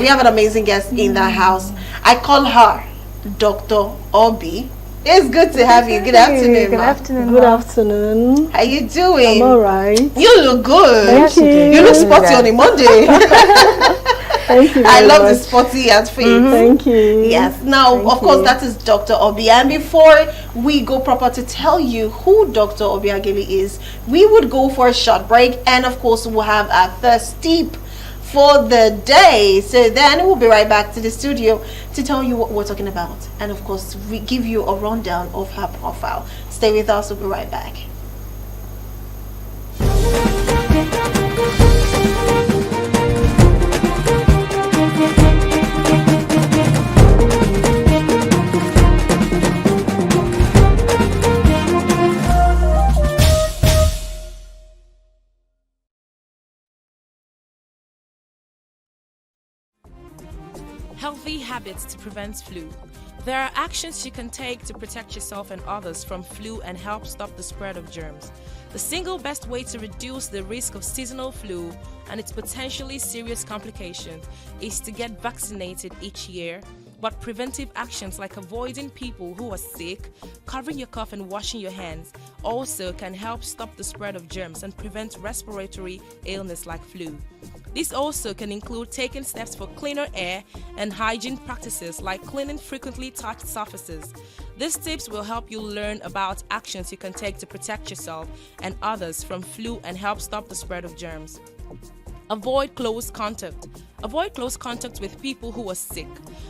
We have an amazing guest in the house. I call her Dr. Obi. It's good to have you. Good afternoon. Good afternoon. Good afternoon. How you doing? I'm alright. You look good. Thank you. You look sporty on a Monday. Thank you. I very love the much. sporty outfit. Thank you. Yes. Now, Thank of course, you. that is Dr. Obi. And before we go proper to tell you who Dr. Obi Ageli is, we would go for a short break. And of course, we'll have our first tip for the day. So then we'll be right back to the studio to tell you what we're talking about. And of course, we give you a rundown of her profile. Stay with us. We'll be right back. Healthy habits to prevent flu. There are actions you can take to protect yourself and others from flu and help stop the spread of germs. The single best way to reduce the risk of seasonal flu and its potentially serious complications is to get vaccinated each year. But preventive actions like avoiding people who are sick, covering your cough and washing your hands also can help stop the spread of germs and prevent respiratory illness like flu. This also can include taking steps for cleaner air and hygiene practices like cleaning frequently touched surfaces. These tips will help you learn about actions you can take to protect yourself and others from flu and help stop the spread of germs. Avoid close contact. Avoid close contact with people who are sick.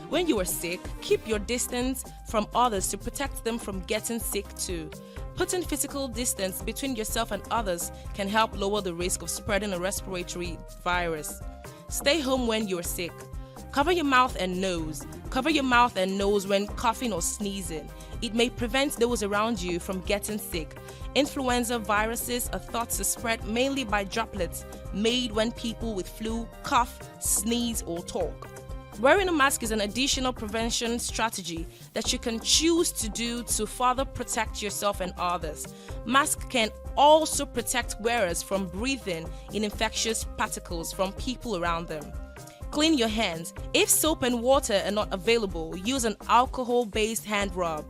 When you are sick, keep your distance from others to protect them from getting sick too. Putting physical distance between yourself and others can help lower the risk of spreading a respiratory virus. Stay home when you're sick. Cover your mouth and nose. Cover your mouth and nose when coughing or sneezing. It may prevent those around you from getting sick. Influenza viruses are thought to spread mainly by droplets made when people with flu cough, sneeze, or talk. Wearing a mask is an additional prevention strategy that you can choose to do to further protect yourself and others. Masks can also protect wearers from breathing in infectious particles from people around them. Clean your hands. If soap and water are not available, use an alcohol-based hand rub.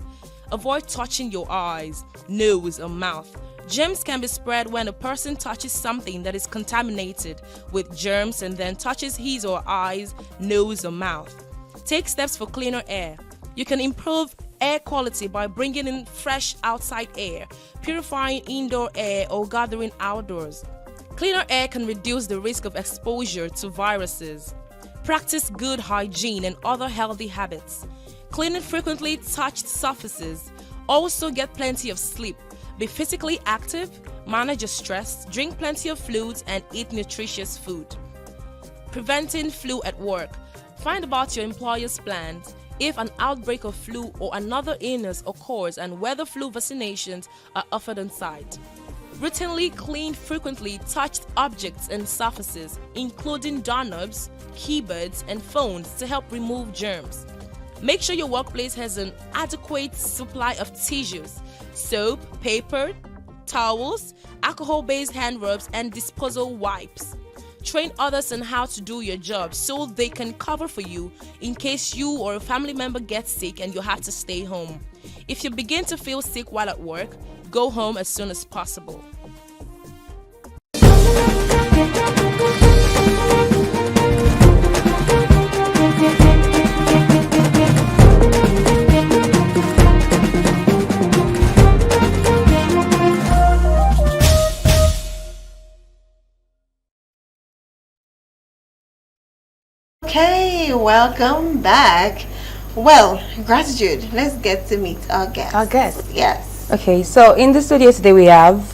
Avoid touching your eyes, nose, or mouth. Germs can be spread when a person touches something that is contaminated with germs and then touches his or her eyes, nose, or mouth. Take steps for cleaner air. You can improve air quality by bringing in fresh outside air, purifying indoor air, or gathering outdoors. Cleaner air can reduce the risk of exposure to viruses. Practice good hygiene and other healthy habits. Cleaning frequently touched surfaces. Also get plenty of sleep. Be physically active, manage your stress, drink plenty of fluids, and eat nutritious food. Preventing flu at work. Find about your employer's plans if an outbreak of flu or another illness occurs and whether flu vaccinations are offered on site. Routinely clean frequently touched objects and surfaces, including doorknobs, keyboards, and phones to help remove germs. Make sure your workplace has an adequate supply of tissues, soap, paper, towels, alcohol-based hand rubs, and disposal wipes. Train others on how to do your job so they can cover for you in case you or a family member gets sick and you have to stay home. If you begin to feel sick while at work, go home as soon as possible. Okay, welcome back. Well, gratitude. Let's get to meet our guest. Our guest. Yes. Okay, so in the studio today we have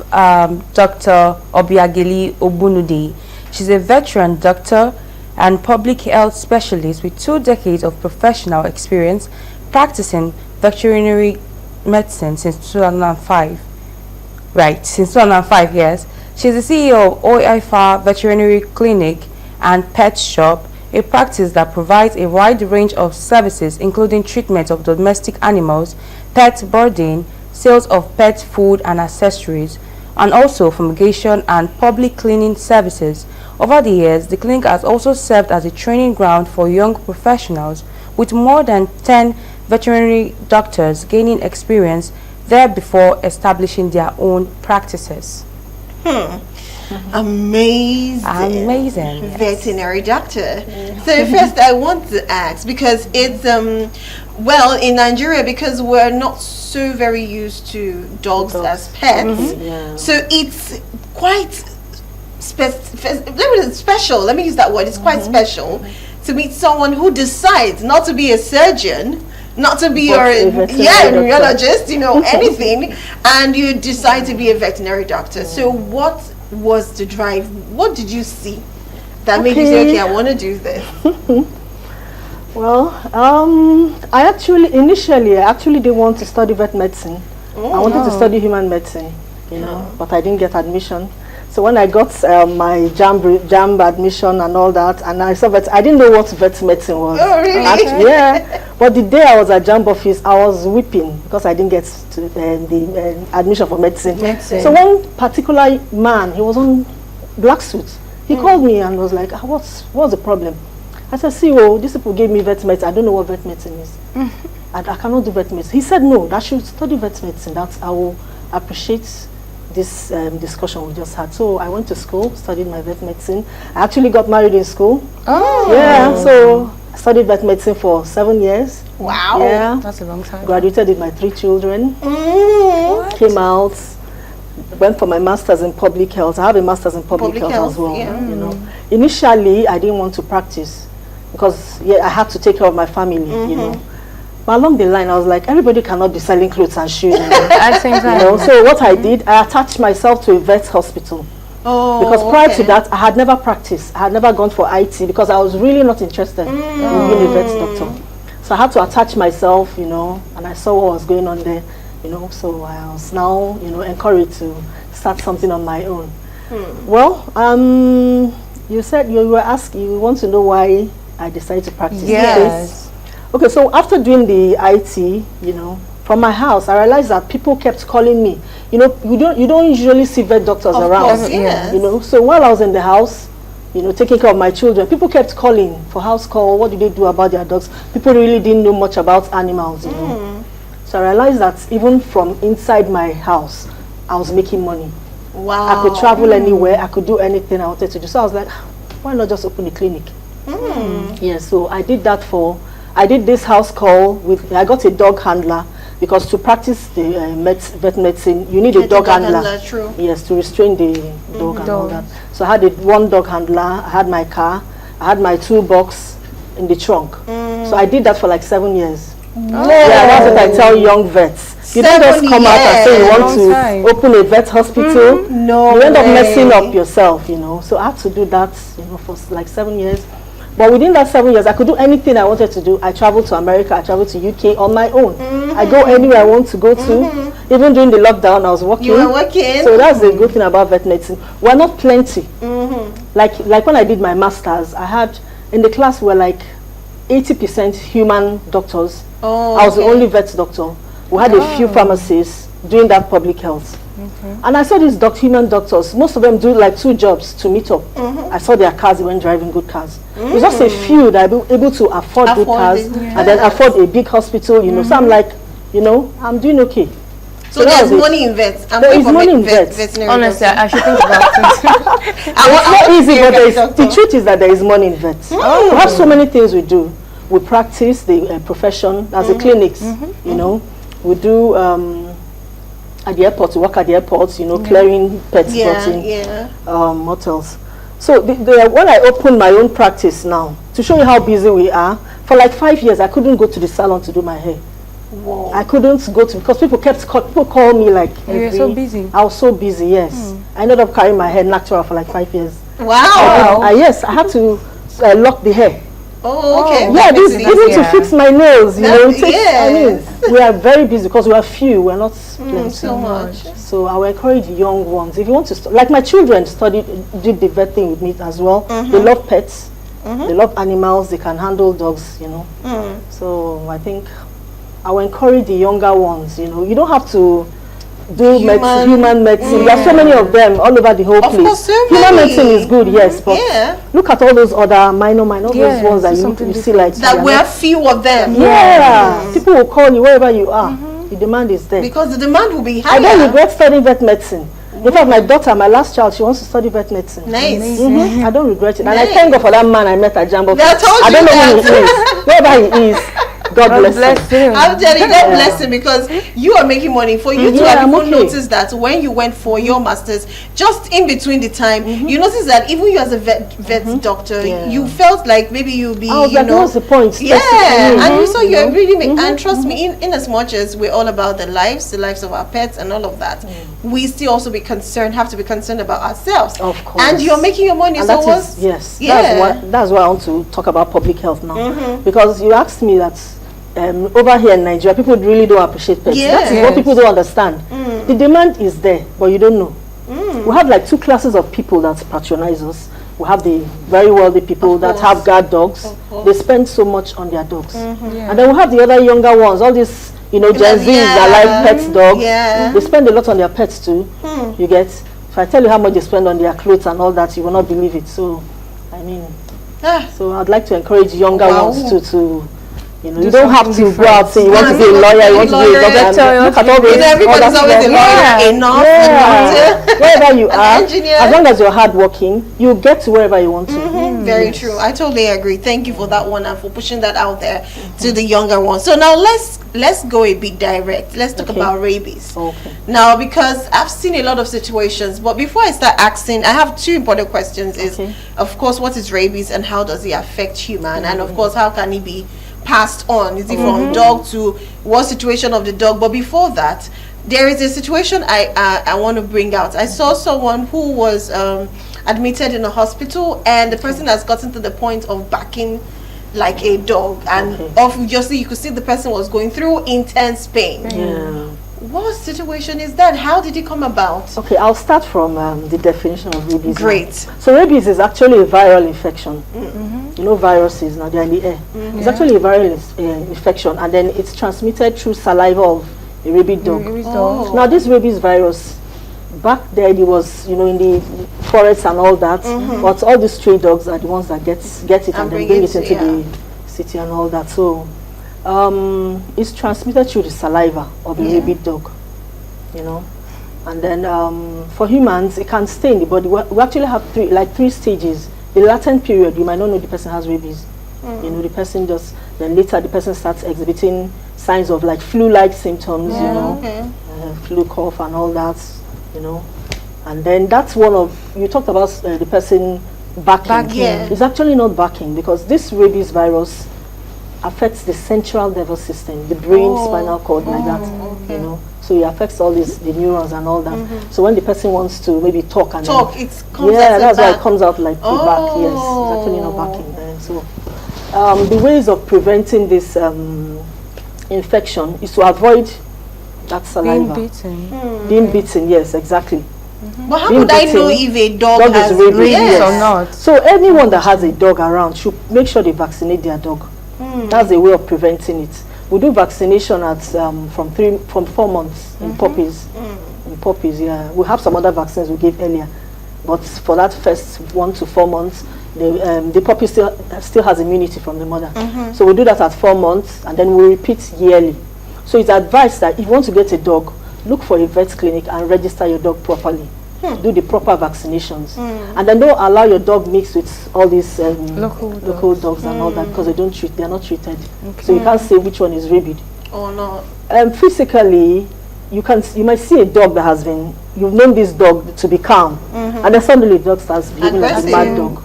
Dr. Obiageli Obunude. She's a veteran doctor and public health specialist with 2 decades of professional experience practicing veterinary medicine since 2005. Right, since 2005, yes. She's the CEO of OIFA Veterinary Clinic and Pet Shop, a practice that provides a wide range of services including treatment of domestic animals, pet boarding, sales of pet food and accessories, and also fumigation and public cleaning services. Over the years, the clinic has also served as a training ground for young professionals, with more than 10 veterinary doctors gaining experience there before establishing their own practices. Amazing. Veterinary doctor. So first I want to ask, because it's well, in Nigeria, because we're not so very used to dogs as pets, so it's quite special. Let me use that word. It's quite special to meet someone who decides not to be a surgeon, not to be a neurologist, you know, anything, and you decide to be a veterinary doctor. So what was the drive? What did you see that made you say, okay, I want to do this? Well, I initially didn't want to study vet medicine. I wanted to study human medicine, you know, but I didn't get admission. So when I got my JAMB admission and all that, and I saw vet, I didn't know what vet medicine was. Oh, really? Actually, yeah. But the day I was at JAMB office, I was weeping because I didn't get to the admission for medicine. So one particular man, he was on black suit. He called me and was like, what's the problem? I said, see, these people gave me vet medicine. I don't know what vet medicine is. I cannot do vet medicine. He said, no, that should study vet medicine. That I will appreciate this discussion we just had. So I went to school, studied my vet medicine. I actually got married in school. Oh. Yeah, so I studied vet medicine for 7 years. Wow. Yeah. That's a long time. Graduated with my 3 children. Came out, went for my master's in public health. I have a master's in public health as well. Yeah. You know, initially I didn't want to practice because I had to take care of my family. You know, but along the line I was like, everybody cannot be selling clothes and shoes. At the same time. You know, so what I did, I attached myself to a vet hospital. Because prior to that, I had never practiced. I had never gone for IT because I was really not interested in being a vet doctor. So I had to attach myself, you know, and I saw what was going on there, you know, so I was now, you know, encouraged to start something on my own. Well, you said you were asking, you want to know why I decided to practice. Yes. Okay, so after doing the IT, you know, from my house, I realized that people kept calling me. You know, you don't usually see vet doctors around. Course, yes. You know, so while I was in the house, you know, taking care of my children, people kept calling for house call. What do they do about their dogs? People really didn't know much about animals, you know. So I realized that even from inside my house, I was making money. Wow. I could travel anywhere. I could do anything I wanted to do. So I was like, why not just open a clinic? Yeah, so I did that I did this house call I got a dog handler because to practice the vet medicine, you need a dog handler. True. Yes, to restrain the dog and all that. So I had one dog handler, I had my car, I had my toolbox in the trunk. So I did that for like 7 years. Yeah, that's what I tell young vets. You don't just come out and say you want to open a vet hospital. No, you end up messing up yourself, you know. So I had to do that, you know, for like 7 years. But within that 7 years, I could do anything I wanted to do. I traveled to America, I traveled to UK on my own. I go anywhere I want to go to. Even during the lockdown, I was working. You were working. So that's the good thing about vet medicine. We're not plenty. Like when I did my master's, I had in the class were like 80% human doctors. I was the only vet doctor. We had a few pharmacists doing that public health. And I saw these human doctors, most of them do like 2 jobs to meet up. I saw their cars, they went driving good cars. There's just a few that are able to afford good cars and then afford a big hospital, you know. So I'm like, you know, I'm doing okay. So there's money in vets. There is money in vets. Honestly, I should think about it. It's not easy, but the truth is that there is money in vets. We have so many things we do. We practice the profession as a clinics, you know. We do at the airport, we work at the airports, you know, clearing pets brought in motels. So when I opened my own practice now, to show you how busy we are, for like 5 years I couldn't go to the salon to do my hair. Whoa. I couldn't go to, because people call me like You were so busy. I was so busy, yes. I ended up carrying my hair natural for like 5 years. Wow. Yes, I had to lock the hair. Oh, okay. Yeah, even to fix my nails, you know. Yes. I mean, we are very busy because we are few, we're not plenty. So much. So I will encourage young ones. If you want to, like my children did the vet thing with me as well. They love pets. They love animals. They can handle dogs, you know. So I think I will encourage the younger ones, you know. You don't have to do human medicine. There are so many of them all over the whole place. Of course, so human many. medicine is good, yes, but look at all those other minor those ones that you see like that we have few of them. Yeah, people will call you wherever you are. The demand is there because the demand will be higher. I don't regret studying vet medicine. In fact, my daughter, my last child, she wants to study vet medicine. Nice. I don't regret it. And I thank God for that man I met at Jambo. I don't know who he is. Wherever he is, God bless him. I'm telling you, God bless him, because you are making money. For you to have even noticed that when you went for your masters, just in between the time, you noticed that even you as a vet doctor, you felt like maybe you'll be, I was like, what's the point? And you saw you're really and trust me, in as much as we're all about the lives of our pets and all of that, we still also have to be concerned about ourselves. Of course. And you're making your money, and so that's why I want to talk about public health now. Because you asked me that over here in Nigeria, people really don't appreciate pets. That is what people don't understand. The demand is there, but you don't know. We have like two classes of people that patronize us. We have the very wealthy people that have guard dogs. They spend so much on their dogs. And then we have the other younger ones, all these, Gen Zs that like pet dogs. They spend a lot on their pets too. You get? If I tell you how much they spend on their clothes and all that, you will not believe it. So, I mean, so I'd like to encourage younger ones to you don't have to go out saying you want to be a lawyer, you want to be a doctor. Look at all those. Everybody's always a lawyer, wherever you are, as long as you're hardworking, you get to wherever you want to. Very true. I totally agree. Thank you for that one and for pushing that out there to the younger ones. So now let's go a bit direct. Let's talk about rabies. Now, because I've seen a lot of situations, but before I start asking, I have two important questions. Of course, what is rabies and how does it affect human? And of course, how can it be passed on? Is it from dog to what situation of the dog? But before that, there is a situation I want to bring out. I saw someone who was admitted in a hospital, and the person has gotten to the point of barking like a dog, and obviously you could see the person was going through intense pain. What situation is that? How did it come about? Okay, I'll start from the definition of rabies. Great. So rabies is actually a viral infection. You know viruses, now they're in the air. It's actually a viral infection, and then it's transmitted through saliva of a rabid dog. Now this rabies virus, back then it was, in the forests and all that, but all these stray dogs are the ones that get it and then bring it into the city and all that. So it's transmitted through the saliva of a rabid dog, and then for humans it can stay in the body. We actually have three stages. The latent period, you might not know the person has rabies. The person then later the person starts exhibiting signs of like flu-like symptoms, flu cough and all that, and then that's one of, you talked about the person barking. It's actually not barking, because this rabies virus affects the central nervous system, the brain, spinal cord, like that, so it affects all the neurons and all that. So when the person wants to maybe talk and it comes that's why it comes out like the bark. Yes, it's actually not barking. So the ways of preventing this infection is to avoid that saliva. Being bitten, yes, exactly. But how would I know if a dog has rabies or not? So anyone that has a dog around should make sure they vaccinate their dog. That's a way of preventing it. We do vaccination at from 4 months in puppies. In puppies, we have some other vaccines we gave earlier, but for that first 1 to 4 months, the puppy still has immunity from the mother. So we do that at 4 months, and then we repeat yearly. So it's advised that if you want to get a dog, look for a vet clinic and register your dog properly. Do the proper vaccinations, and then don't allow your dog mix with all these local dogs and all that, because they are not treated. So you can't say which one is rabid. Physically, you might see a dog that has been, you've known this dog to be calm, and then suddenly the dog starts behaving like a mad dog.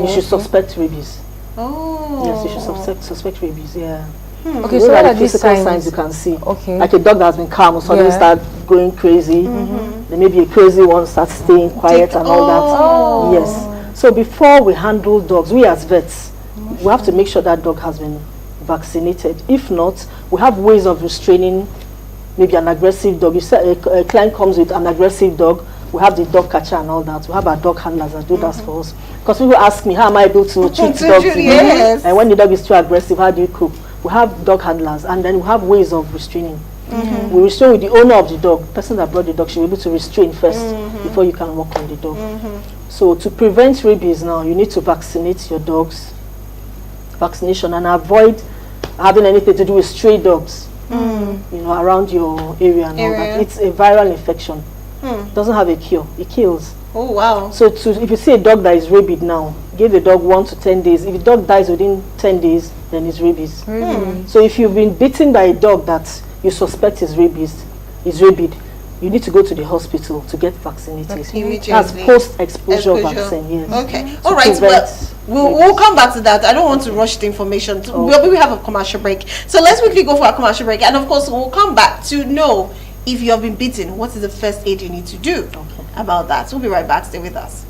You should suspect rabies. Yes, you should suspect rabies. Okay, so what are the these physical signs you can see? Like a dog that has been calm will suddenly start going crazy. Then maybe a crazy one starts staying quiet and all that. Yes. So before we handle dogs, we as vets, we have to make sure that dog has been vaccinated. If not, we have ways of restraining maybe an aggressive dog. You say a client comes with an aggressive dog, we have the dog catcher and all that. We have our dog handlers that do that for us. Because people ask me, how am I able to treat dogs? And when the dog is too aggressive, how do you cope? We have dog handlers, and then we have ways of restraining. We restrain with the owner of the dog. The person that brought the dog should be able to restrain first before you can walk on the dog. So to prevent rabies now, you need to vaccinate your dogs. Vaccination, and avoid having anything to do with stray dogs. You know, around your area and all that. It's a viral infection. It doesn't have a cure. It kills. Oh wow. So if you see a dog that is rabid now, give the dog 1 to 10 days. If the dog dies within 10 days, then it's rabies. So if you've been bitten by a dog that you suspect is rabid, you need to go to the hospital to get vaccinated. That's post-exposure vaccine. Yes. Okay. All right. Well, we'll come back to that. I don't want to rush the information. We have a commercial break. So let's quickly go for a commercial break. And of course, we'll come back to know if you have been bitten, what is the first aid you need to do about that. So we'll be right back. Stay with us.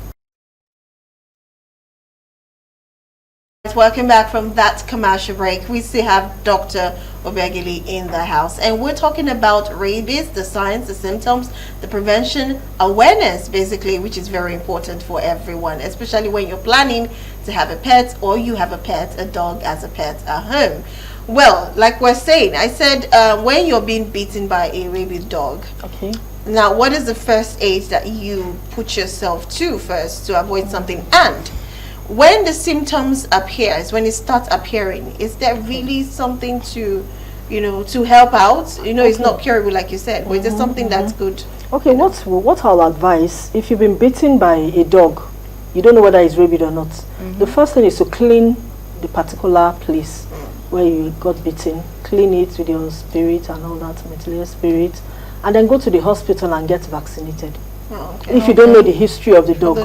Welcome back from that commercial break. We still have Dr. Obiageli in the house, and we're talking about rabies, the signs, the symptoms, the prevention, awareness, basically, which is very important for everyone, especially when you're planning to have a pet or you have a pet, a dog as a pet at home. Well, like we're saying, I said when you're being bitten by a rabies dog. Okay. Now, what is the first aid that you put yourself to first to avoid something? And when the symptoms appears, when it starts appearing, is there really something to, you know, to help out? You know, it's not curable like you said, but is there something that's good? Okay, what I'll advise, if you've been bitten by a dog, you don't know whether it's rabid or not. The first thing is to clean the particular place where you got bitten. Clean it with your spirit and all that, material spirit, and then go to the hospital and get vaccinated. If you don't know the history of the dog,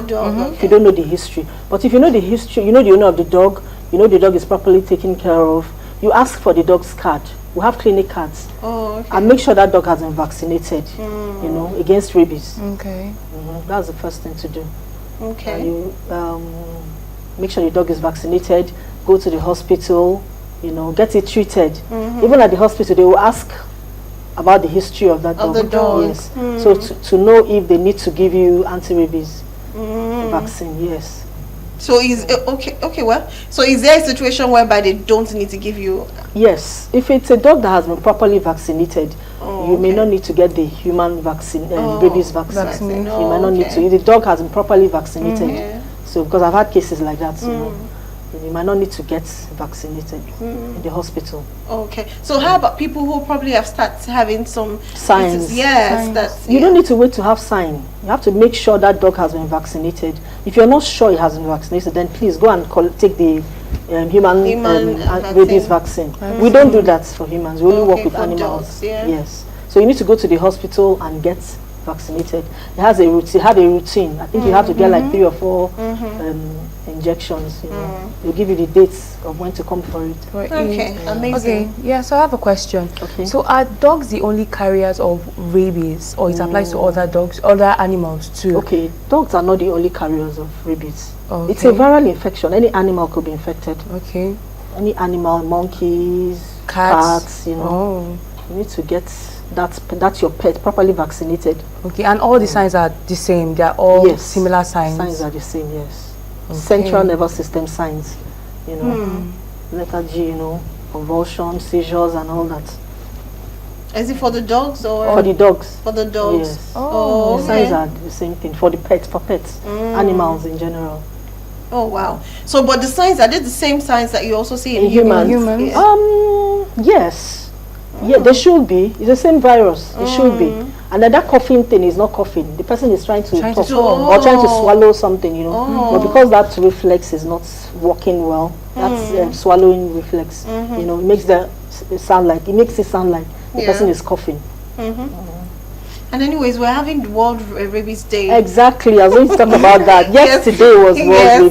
if you don't know the history. But if you know the history, you know the owner of the dog, you know the dog is properly taken care of, you ask for the dog's card. We have clinic cards. And make sure that dog has been vaccinated, you know, against rabies. That's the first thing to do. You make sure the dog is vaccinated, go to the hospital, you know, get it treated. Even at the hospital, they will ask about the history of that dog. Yes. So to know if they need to give you anti-rabies vaccine. Yes. So is well, so is there a situation whereby they don't need to give you? Yes. If it's a dog that has been properly vaccinated, you may not need to get the human vaccine, rabies vaccine. You might not need to. If the dog has been properly vaccinated. So because I've had cases like that, you know. You might not need to get vaccinated in the hospital. Okay. So how about people who probably have started having some signs? Yes. You don't need to wait to have sign. You have to make sure that dog has been vaccinated. If you're not sure it has been vaccinated, then please go and take the human rabies vaccine. We don't do that for humans. We only work with animals. Dogs, yes. So you need to go to the hospital and get vaccinated. It has a routine. I think you have to get like 3 or 4 injections. You know, they'll give you the dates of when to come for it. Okay, amazing. Okay, yeah. So I have a question. So are dogs the only carriers of rabies, or it applies to other dogs, other animals too? Okay, dogs are not the only carriers of rabies. It's a viral infection. Any animal could be infected. Okay. Any animal, monkeys, cats. You know, you need to get that's your pet properly vaccinated. Okay, and all the signs are the same. They are all similar signs. Signs are the same. Yes. Central nervous system signs, you know, lethargy, you know, convulsions, seizures, and all that. Is it for the dogs or for the dogs? For the dogs. Yes. The signs are the same thing for the pets, animals in general. Oh wow! So, but the signs, are they the same signs that you also see in humans? Yes. Yeah, they should be. It's the same virus. It should be. And then that coughing thing is not coughing. The person is trying to talk or trying to swallow something, you know. But because that reflex is not working well, that's swallowing reflex. You know, it makes it sound like the person is coughing. And anyways, we're having World Rabies Day. Exactly, I was going to talk about that. Yesterday was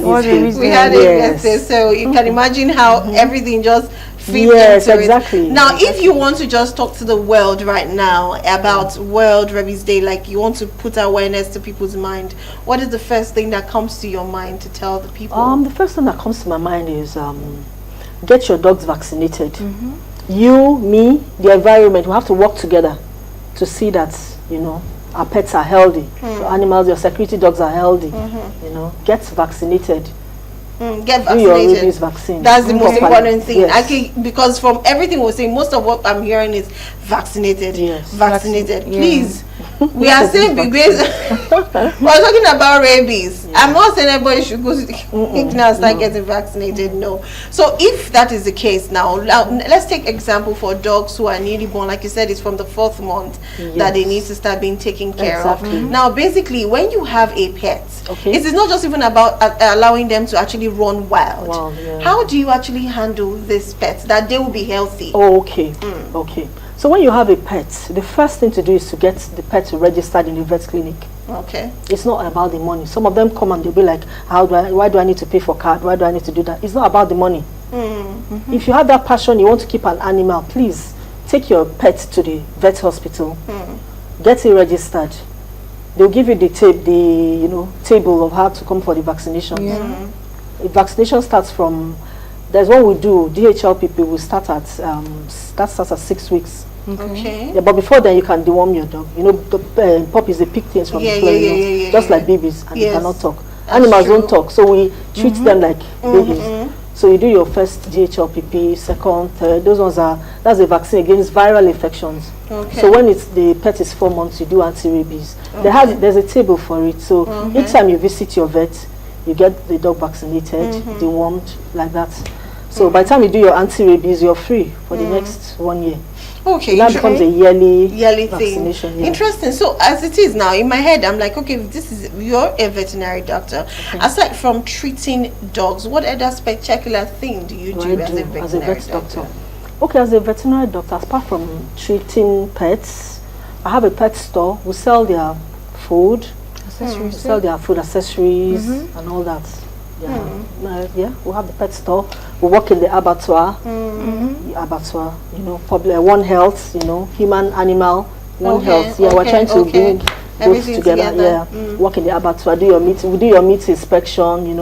World Rabies Day. We had it yesterday, so you can imagine how everything just fits into it. Now, if you want to just talk to the world right now about World Rabies Day, like you want to put awareness to people's mind, what is the first thing that comes to your mind to tell the people? The first thing that comes to my mind is get your dogs vaccinated. You, me, the environment, we have to work together to see that, you know, our pets are healthy. Your animals, your security dogs are healthy. You know, get vaccinated. Get Do your vaccinated. rabies vaccine. That's the most properly. important thing. Yes. Because from everything we're saying, most of what I'm hearing is vaccinated. Yes. Vaccinated. Yeah. Please. We are saying because we're talking about rabies. I'm not saying everybody should go to the clinic now and start getting vaccinated. No. So if that is the case now, let's take example for dogs who are newly born. Like you said, it's from the 4th month that they need to start being taken care Exactly. of. Now, basically, when you have a pet, Okay. it is not just even about allowing them to actually run wild. Yeah. How do you actually handle this pet that they will be healthy? Oh, okay. Okay. So when you have a pet, the first thing to do is to get the pet registered in the vet clinic. Okay. It's not about the money. Some of them come and they'll be like, why do I need to pay for card? Why do I need to do that? It's not about the money. If you have that passion, you want to keep an animal, please take your pet to the vet hospital. Get it registered. They'll give you the table of how to come for the vaccinations. The vaccination starts from, there's what we do, DHL people will start at, that starts at 6 weeks. Okay. Yeah, but before then you can deworm your dog. You know, the puppies, they pick things from the floor, just like babies, and they cannot talk. Animals don't talk, so we treat them like babies. So you do your first DHLPP, second, third. Those ones that's a vaccine against viral infections. Okay. So when the pet is 4 months, you do anti-rabies. There's a table for it. So each time you visit your vet, you get the dog vaccinated, dewormed, like that. So by the time you do your anti-rabies, you're free for the next 1 year. Okay. That becomes a yearly thing. vaccination. Yeah. Interesting. So as it is now, in my head, I'm like, okay, you're a veterinary doctor. Aside from treating dogs, what other spectacular thing do you do as a veterinary doctor? Okay, as a veterinary doctor, apart from treating pets, I have a pet store. We sell their food, we sell their food accessories and all that. Yeah, we have the pet store. We work in the abattoir. The abattoir, public One Health, human, animal, One Health. Yeah, we're trying to bring both together. Yeah, work in the abattoir. Do your meat. We do your meat inspection.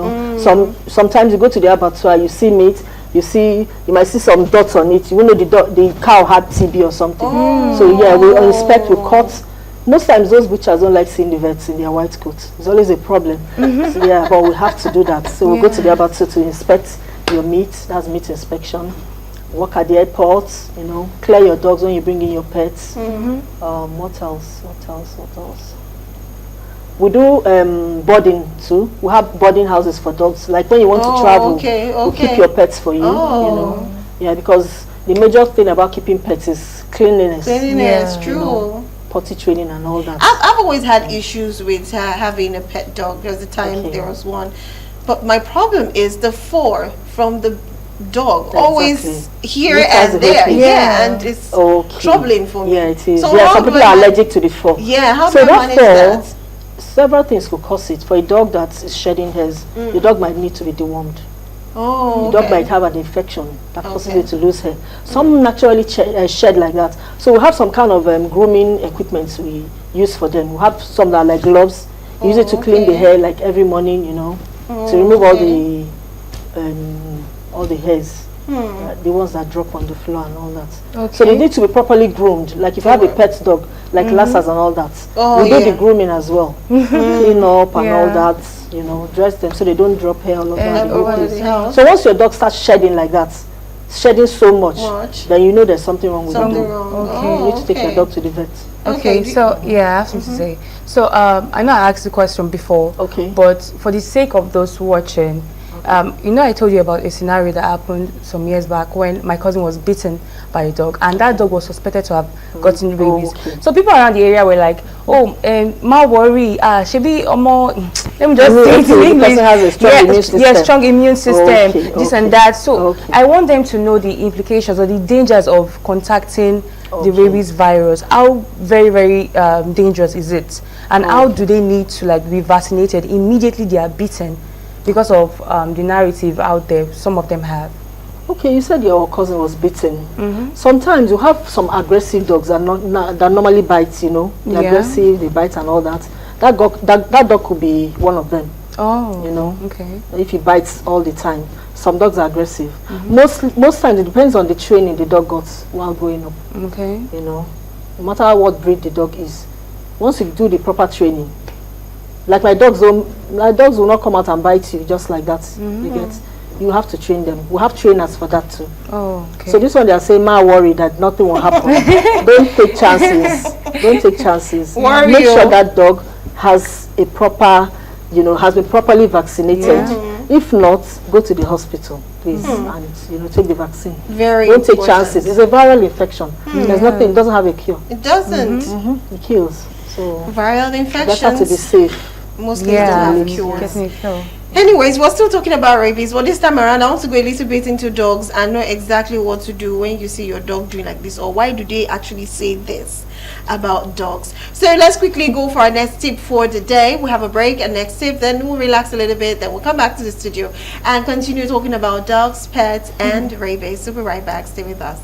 Sometimes you go to the abattoir, you see meat. You might see some dots on it. You know the cow had TB or something. So yeah, we inspect, we cut. Most times those butchers don't like seeing the vets in their white coats. It's always a problem. So, yeah, but we have to do that. So we go to the abattoir to inspect your meat. That's meat inspection. Work at the airports, clear your dogs when you bring in your pets. What else? We do boarding too. We have boarding houses for dogs. Like when you want to travel, we keep your pets for you. Yeah, because the major thing about keeping pets is cleanliness. True. Potty training and all that. I've always had issues with having a pet dog. There was a time there was one, but my problem is the fur from the dog always here and there. And it's troubling for me. Yeah, it is. So some people are allergic to the fur. Yeah, how do I manage that? Several things could cause it. For a dog that is shedding hairs, the dog might need to be dewormed. The dog might have an infection that causes it to lose hair. Some naturally shed like that. So we have some kind of grooming equipment we use for them. We have some that are like gloves. You use it to clean the hair like every morning, to remove all the hairs, the ones that drop on the floor and all that. So they need to be properly groomed. Like if you have a pet dog, like Lassas and all that, we do the grooming as well. Clean up and all that. Dress them so they don't drop hair all over the house. So once your dog starts shedding like that, shedding so much, then you know there's something wrong with the dog. You need to take your dog to the vet. Okay, so yeah, I have something to say. So I know I asked the question before, but for the sake of those watching, I told you about a scenario that happened some years back when my cousin was bitten by a dog, and that dog was suspected to have gotten rabies. So people around the area were like, ma worry, shebi omo, let me just say it in English. Has a strong immune system. Strong immune system, this and that. So I want them to know the implications or the dangers of contacting the rabies virus. How very, very dangerous is it? And how do they need to be vaccinated immediately they are bitten? Because of the narrative out there, some of them have. Okay, you said your cousin was bitten. Sometimes you have some aggressive dogs that normally bite, They're aggressive, they bite and all that. That dog could be one of them. Okay. If he bites all the time. Some dogs are aggressive. Most times it depends on the training the dog got while growing up. Okay. No matter what breed the dog is. Once you do the proper training, like my dogs don't Like, dogs will not come out and bite you just like that. You get. You have to train them. We have trainers for that too. Oh, okay. So this one they are saying, "Ma, worry that nothing will happen." Don't take chances. Don't take chances. Make sure that dog has a proper, has been properly vaccinated. If not, go to the hospital, please, and take the vaccine. Don't take chances. It's a viral infection. There's nothing. It doesn't have a cure. It doesn't. It kills. So viral infections. Better to be safe. Most cases don't have cures. Anyways, we're still talking about rabies, but this time around I want to go a little bit into dogs and know exactly what to do when you see your dog doing like this, or why do they actually say this about dogs. So let's quickly go for our next tip for the day. We have a break and next tip, then we'll relax a little bit, then we'll come back to the studio and continue talking about dogs, pets and rabies. So we'll be right back. Stay with us.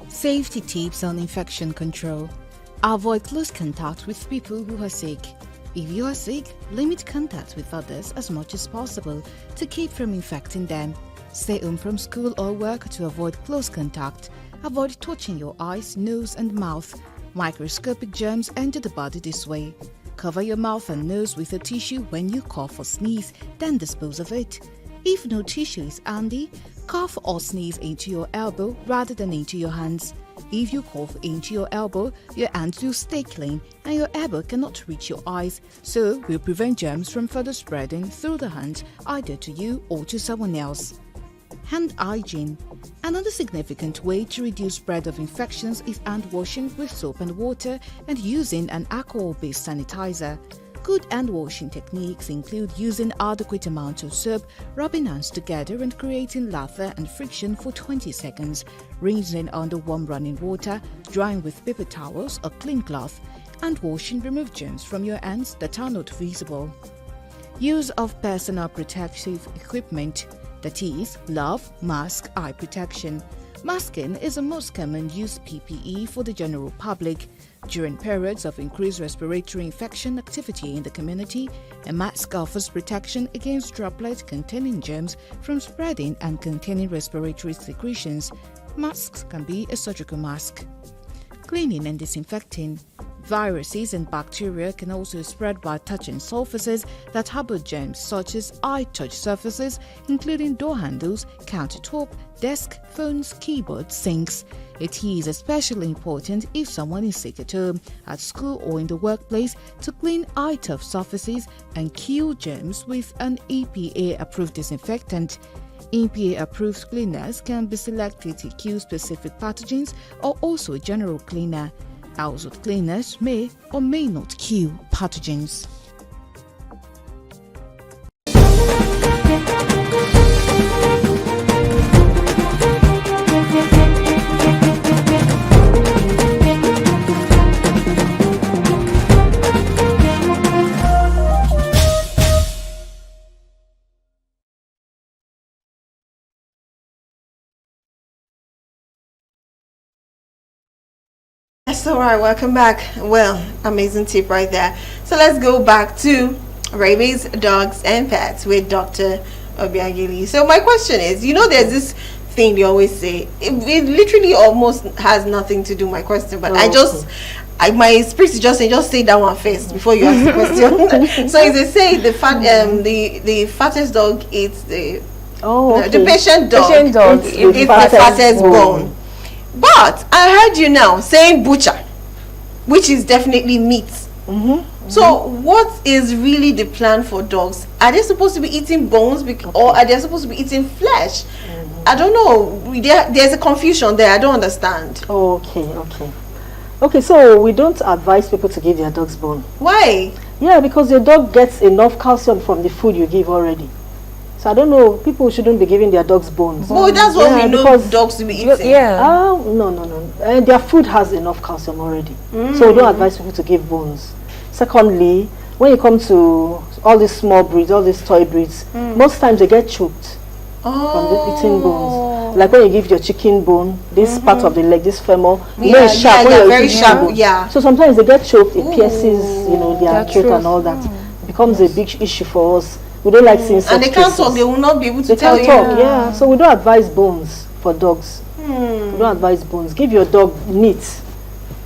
Safety tips on infection control. Avoid close contact with people who are sick. If you are sick, limit contact with others as much as possible to keep from infecting them. Stay home from school or work to avoid close contact. Avoid touching your eyes, nose and mouth. Microscopic germs enter the body this way. Cover your mouth and nose with a tissue when you cough or sneeze, then dispose of it. If no tissue is handy, cough or sneeze into your elbow rather than into your hands. If you cough into your elbow, your hands will stay clean and your elbow cannot reach your eyes, so will prevent germs from further spreading through the hands either to you or to someone else. Hand hygiene. Another significant way to reduce spread of infections is hand washing with soap and water and using an alcohol-based sanitizer. Good hand washing techniques include using adequate amounts of soap, rubbing hands together and creating lather and friction for 20 seconds, rinsing under warm running water, drying with paper towels or clean cloth. Hand washing removes germs from your hands that are not visible. Use of personal protective equipment, that is, glove, mask, eye protection. Masking is the most common used PPE for the general public. During periods of increased respiratory infection activity in the community, a mask offers protection against droplets containing germs from spreading and containing respiratory secretions. Masks can be a surgical mask. Cleaning and disinfecting. Viruses and bacteria can also spread by touching surfaces that harbor germs such as eye-touch surfaces, including door handles, countertop, desk, phones, keyboards, sinks. It is especially important if someone is sick at home, at school or in the workplace to clean eye-touch surfaces and kill germs with an EPA-approved disinfectant. EPA-approved cleaners can be selected to kill specific pathogens or also a general cleaner. Household cleaners may or may not kill pathogens. That's all right. Welcome back. Well, amazing tip right there. So let's go back to rabies, dogs and pets with Dr. Obiageli. So my question is, there's this thing they always say. It literally almost has nothing to do with my question, but my spirit is just saying, just say that one first before you ask the question. So as they say, the fattest dog eats the patient dog eats the fattest bone. But I heard you now saying butcher, which is definitely meat. So what is really the plan for dogs? Are they supposed to be eating bones or are they supposed to be eating flesh? I don't know. There's a confusion there. I don't understand. Okay, so we don't advise people to give their dogs bone. Why? Yeah, because your dog gets enough calcium from the food you give already. So I don't know, people shouldn't be giving their dogs bones. Oh, that's what we know dogs to be eating. No. Their food has enough calcium already. So we don't advise people to give bones. Secondly, when you come to all these small breeds, all these toy breeds, most times they get choked from the eating bones. Like when you give your chicken bone, this part of the leg, this femur, you Yeah, know it's sharp. yeah, when yeah, you're very eating sharp, chicken bone. yeah. So sometimes they get choked, it pierces, you know, their throat and all that. It becomes a big issue for us. We don't like seeing such And they can't cases. talk, they will not be able to They tell can't you. talk, yeah. So we don't advise bones for dogs. We don't advise bones. Give your dog meat.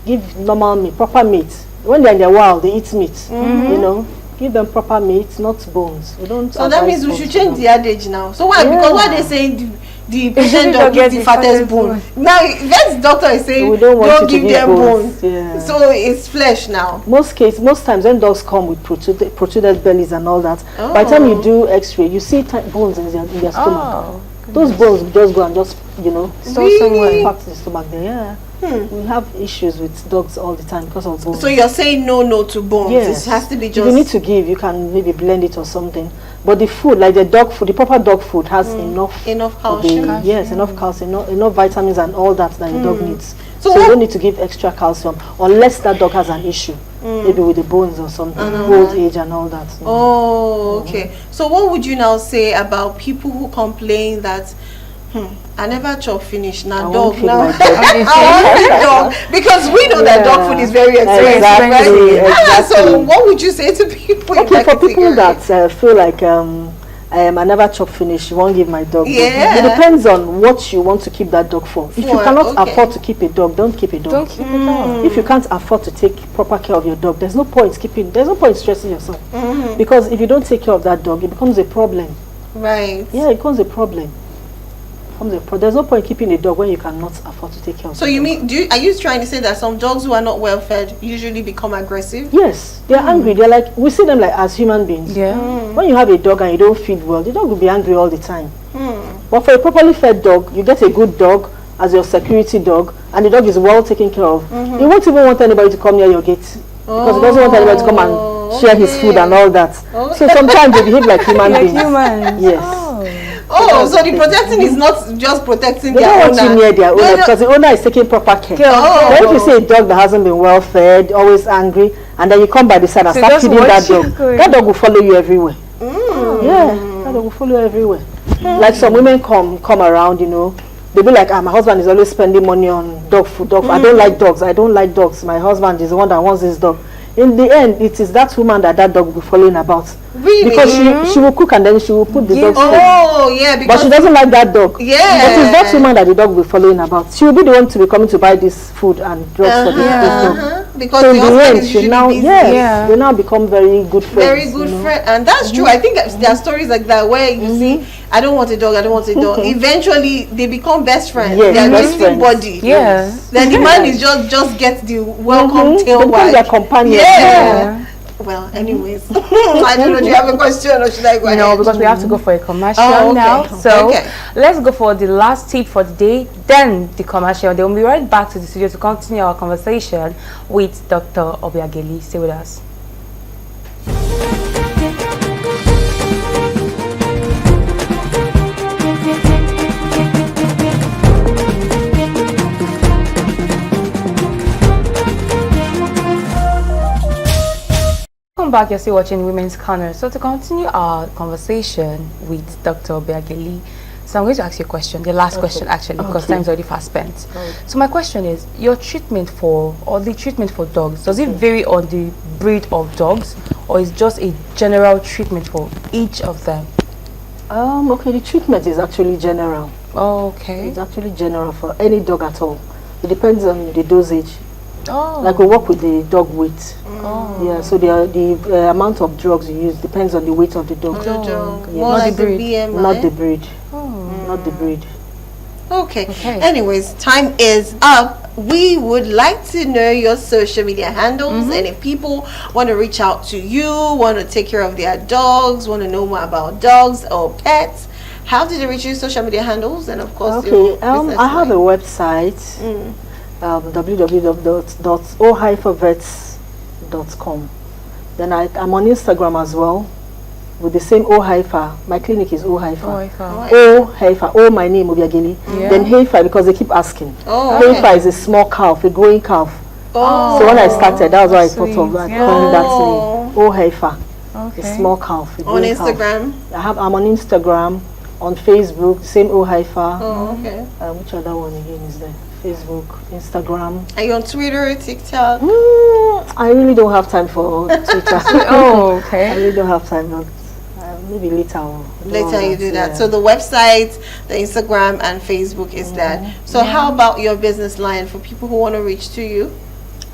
Give normal meat, proper meat. When they're in their wild, they eat meat. You know, give them proper meat, not bones. We don't. So that means we should change the adage now. So why? Yeah. Because why they saying the patient dog gives the fattest bone? Now vet doctor is saying We don't want don't you to give give them bones. bone. Yeah. So it's flesh now. Most times when dogs come with protruded bellies and all that, by the time you do X-ray, you see bones in their stomach. Those bones just go and just, you know, Really? impact the stomach there. Yeah. We have issues with dogs all the time because of bones. So you're saying no to bones. Yes. It has to be If just. you need to give, you can maybe blend it or something. But the food, like the dog food, the proper dog food has enough calcium. Yes, enough calcium, enough vitamins and all that the dog needs. So So you what- don't need to give extra calcium unless that dog has an issue, maybe with the bones or something, old age and all that. Oh, okay. So what would you now say about people who complain that I never chop finish now I dog won't feed now my dog. I want feed dog because we know that dog food is very expensive, Exactly, right? exactly. So what would you say to people in Okay, that for people category? that feel like I never chop finish, you won't give my dog. Yeah. It depends on what you want to keep that dog for. If you For, cannot okay. afford to keep a dog, don't keep a dog. Don't keep it up. If you can't afford to take proper care of your dog, there's no point stressing yourself. Because if you don't take care of that dog, it becomes a problem. Right. Yeah, it becomes a problem. There's no point keeping a dog when you cannot afford to take care of So the you dog. mean, are you trying to say that some dogs who are not well fed usually become aggressive? Yes, they're angry. They're like, we see them like as human beings. Yeah. When you have a dog and you don't feed well, the dog will be angry all the time. But for a properly fed dog, you get a good dog as your security dog, and the dog is well taken care of. You won't even want anybody to come near your gate because he doesn't want anybody to come and share his food and all that. So sometimes they behave like human Like beings. humans. Yes. Oh, so the protecting is not just protecting They their don't want owner. you near their owner No, no. because the owner is taking proper care. Oh. But if you see a dog that hasn't been well fed, always angry, and then you come by the side and So start just feeding that watch you dog, going. that dog will follow you everywhere. Yeah, that dog will follow you everywhere. Like some women come around, you know, they'll be like, my husband is always spending money on dog food. I don't like dogs. My husband is the one that wants this dog. In the end, it is that woman that dog will be following about. Really? Because she will cook and then she will put the dog's food. Oh, yeah, But because she doesn't like that dog. Yeah. But it's that woman that the dog will be following about. She will be the one to be coming to buy this food and drugs for this dog. because So the in the husband end, is she usually now, busy. they now become very good friends. Very good friend, and that's true. I think there are stories like that where you see, I don't want a dog. Eventually, they become best friends. Yes, they are best drifting friends. body. Yeah. Then the man is just gets the welcome They tail become wag. their companion. Yeah. Well, anyways, I don't know. Do you have a question or should I go ahead? No, because we have to go for a commercial Oh, okay. now. So Okay. let's go for the last tip for the day, then the commercial. Then we'll be right back to the studio to continue our conversation with Dr. Obiageli. Stay with us. Welcome back, you're still watching Women's Corner. So to continue our conversation with Dr. Obiageli, so I'm going to ask you a question, the last question actually, because time's already fast spent. So my question is, your treatment for, or the treatment for dogs, does it vary on the breed of dogs, or is just a general treatment for each of them? Okay, the treatment is actually general. Okay. It's actually general for any dog at all. It depends on the dosage. Oh. Like we work with the dog weight. Oh. Yeah, so the amount of drugs you use depends on the weight of the dog. The dog. Yeah. More Not like the the breed. BMI. Not the breed. Oh. Not the breed. Okay. Okay. Anyways, time is up. We would like to know your social media handles, and if people want to reach out to you, want to take care of their dogs, want to know more about dogs or pets, how did they reach your social media handles? And of course, your Okay, business I have a line. website, www.o-vets.com. Then I'm on Instagram as well with the same O-Hypha. My clinic is O-Hypha. Oh, I found. O-Hypha. O, my name, Obiageli. Yeah. Then Heifer, because they keep asking. Oh, okay. Heifer is a small calf, a growing calf. Oh, So when I started, that was why I thought sweet. of Yeah. calling that name. O-Heifer. Okay. A small calf. A on growing calf. Instagram. I'm on Instagram, on Facebook, same O Haifa. Oh, okay. Which other one again is there? Facebook, Instagram. Are you on Twitter, TikTok? I really don't have time for Twitter. Oh, I okay. really don't have time. But, maybe later. Later you do that. So the website, the Instagram, and Facebook is that. So how about your business line for people who want to reach to you?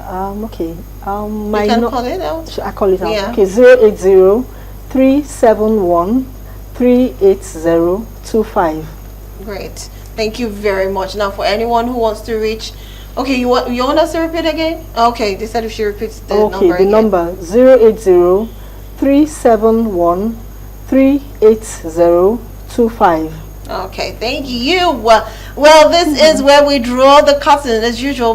Okay. You can call it out. I call it out. Yeah. Okay, 080-371-38025. Great. Thank you very much. Now, for anyone who wants to reach, okay, you want us to repeat again? Okay, they said if she repeats the number Okay, the again. number 080-371-38025. Okay, thank you. Well, this is where we draw the curtain as usual.